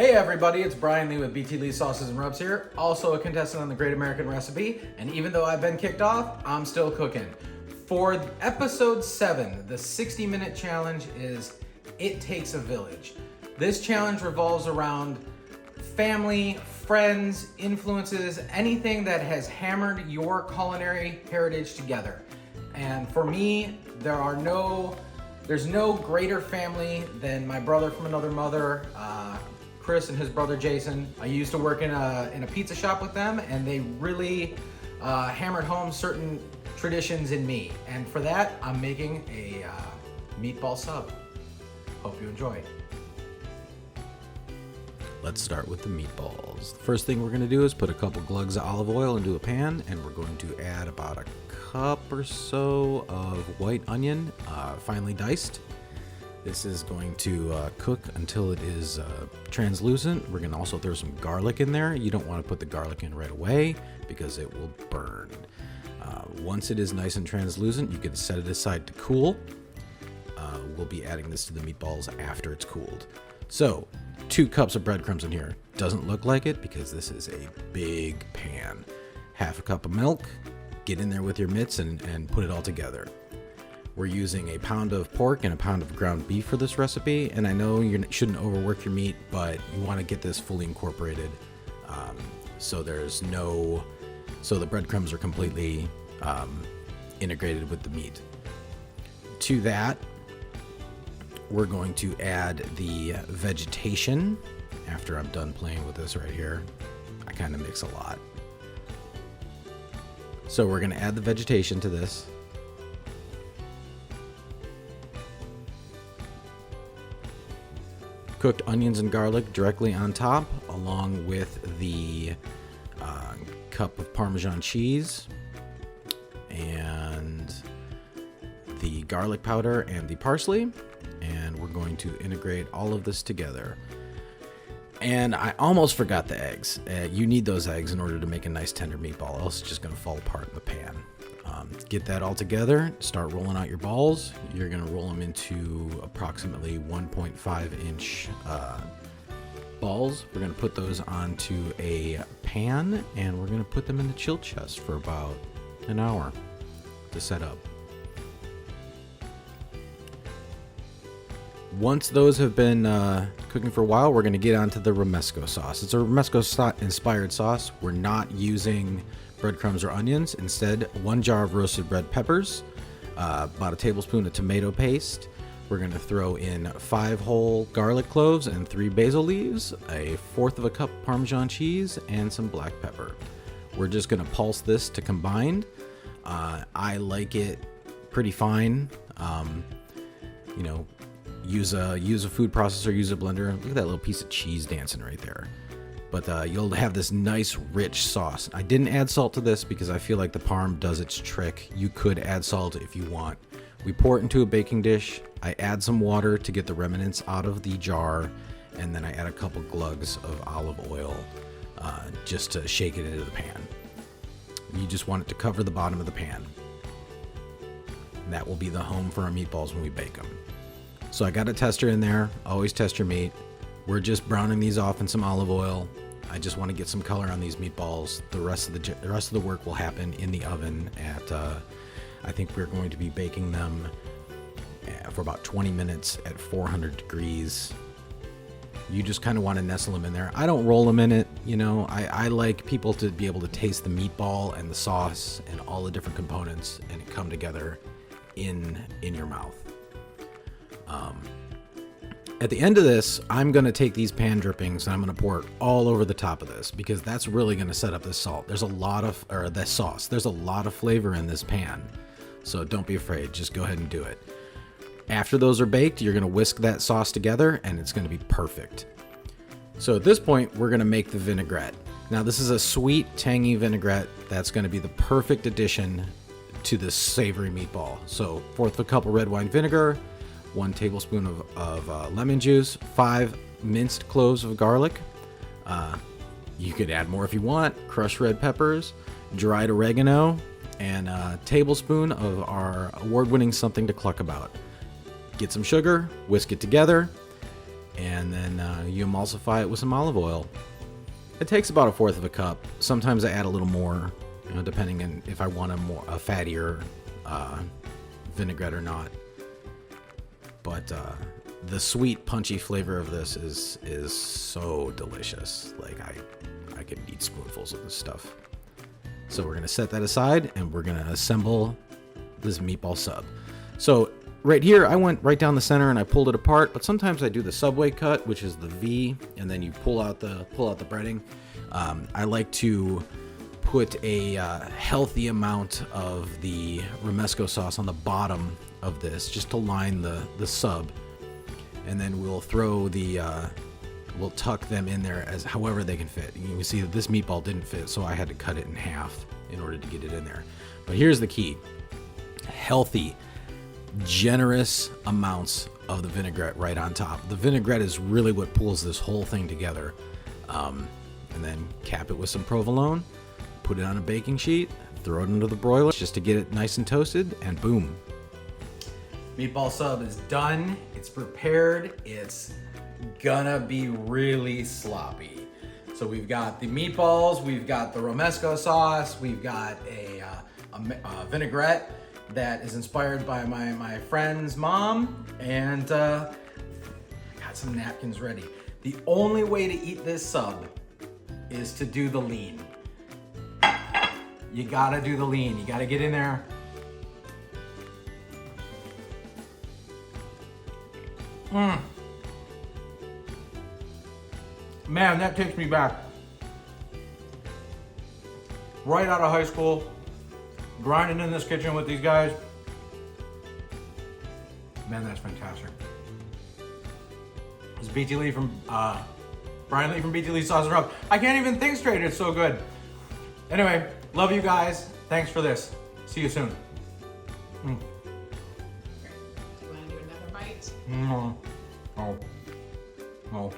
Hey everybody, it's Brian Lee with BT Lee Sauces and Rubs here, also a contestant on the Great American Recipe, and even though I've been kicked off, I'm still cooking. For episode 7, the 60-minute challenge is It Takes a Village. This challenge revolves around family, friends, influences, anything that has hammered your culinary heritage together. And for me, there's no greater family than my brother from another mother, Chris and his brother Jason. I used to work in a pizza shop with them, and they really hammered home certain traditions in me. And for that, I'm making a meatball sub. Hope you enjoy. Let's start with the meatballs. The first thing we're going to do is put a couple glugs of olive oil into a pan, and we're going to add about a cup or so of white onion, finely diced. This is going to cook until it is translucent. We're going to also throw some garlic in there. You don't want to put the garlic in right away because it will burn. Once it is nice and translucent, you can set it aside to cool. We'll be adding this to the meatballs after it's cooled. So, 2 cups of breadcrumbs in here. Doesn't look like it because this is a big pan. Half a cup of milk. Get in there with your mitts and put it all together. We're using a pound of pork and a pound of ground beef for this recipe, and I know you shouldn't overwork your meat, but you want to get this fully incorporated, so the breadcrumbs are completely integrated with the meat. To that, we're going to add the vegetation. After I'm done playing with this right here, I kind of mix a lot. So we're going to add the vegetation to this. Cooked onions and garlic directly on top, along with the cup of Parmesan cheese and the garlic powder and the parsley. And we're going to integrate all of this together. And I almost forgot the eggs. You need those eggs in order to make a nice tender meatball, else it's just going to fall apart in the pan. Get that all together, start rolling out your balls. You're going to roll them into approximately 1.5 inch balls. We're going to put those onto a pan, and we're going to put them in the chill chest for about an hour to set up. Once those have been cooking for a while, we're going to get onto the Romesco sauce. It's a Romesco inspired sauce. We're not using breadcrumbs or onions. Instead, 1 jar of roasted red peppers, about a tablespoon of tomato paste. We're going to throw in 5 whole garlic cloves and 3 basil leaves, 1/4 of a cup Parmesan cheese, and some black pepper. We're just going to pulse this to combine. I like it pretty fine. Use a food processor, use a blender. Look at that little piece of cheese dancing right there. But you'll have this nice rich sauce. I didn't add salt to this because I feel like the parm does its trick. You could add salt if you want. We pour it into a baking dish. I add some water to get the remnants out of the jar, and then I add a couple glugs of olive oil just to shake it into the pan. You just want it to cover the bottom of the pan. And that will be the home for our meatballs when we bake them. So I got a tester in there. Always test your meat. We're just browning these off in some olive oil. I just want to get some color on these meatballs. The rest of the work will happen in the oven at I think we're going to be baking them for about 20 minutes at 400 degrees. You just kind of want to nestle them in there. I don't roll them in it, I like people to be able to taste the meatball and the sauce and all the different components and it come together in your mouth. At the end of this, I'm going to take these pan drippings and I'm going to pour it all over the top of this because that's really going to set up this sauce. There's a lot of flavor in this pan. So don't be afraid. Just go ahead and do it. After those are baked, you're going to whisk that sauce together and it's going to be perfect. So at this point, we're going to make the vinaigrette. Now this is a sweet, tangy vinaigrette that's going to be the perfect addition to this savory meatball. So 1/4 of a cup of red wine vinegar, 1 tablespoon of lemon juice, 5 minced cloves of garlic. You could add more if you want. Crushed red peppers, dried oregano, and a tablespoon of our award-winning Something to Cluck About. Get some sugar, whisk it together, and then you emulsify it with some olive oil. It takes about 1/4 of a cup. Sometimes I add a little more, you know, depending on if I want a fattier vinaigrette or not. But the sweet, punchy flavor of this is so delicious. Like I could eat spoonfuls of this stuff. So we're gonna set that aside, and we're gonna assemble this meatball sub. So right here, I went right down the center and I pulled it apart. But sometimes I do the Subway cut, which is the V, and then you pull out the breading. I like to put a healthy amount of the Romesco sauce on the bottom of this, just to line the sub, and then we'll throw we'll tuck them in there as however they can fit. You can see that this meatball didn't fit, so I had to cut it in half in order to get it in there. But here's the key: healthy, generous amounts of the vinaigrette right on top. The vinaigrette is really what pulls this whole thing together. And then cap it with some provolone, put it on a baking sheet, throw it into the broiler just to get it nice and toasted, and boom. Meatball sub is done. It's prepared. It's gonna be really sloppy. So we've got the meatballs, we've got the Romesco sauce, we've got a vinaigrette that is inspired by my friend's mom, and got some napkins ready. The only way to eat this sub is to do the lean. You gotta do the lean. You gotta get in there. Man, that takes me back. Right out of high school, grinding in this kitchen with these guys. Man, that's fantastic. It's BT Lee from, Brian Lee from BT Lee Sauce and Rub. I can't even think straight, it's so good. Anyway, love you guys. Thanks for this. See you soon. Do you want to do another bite? No. Oh. Oh.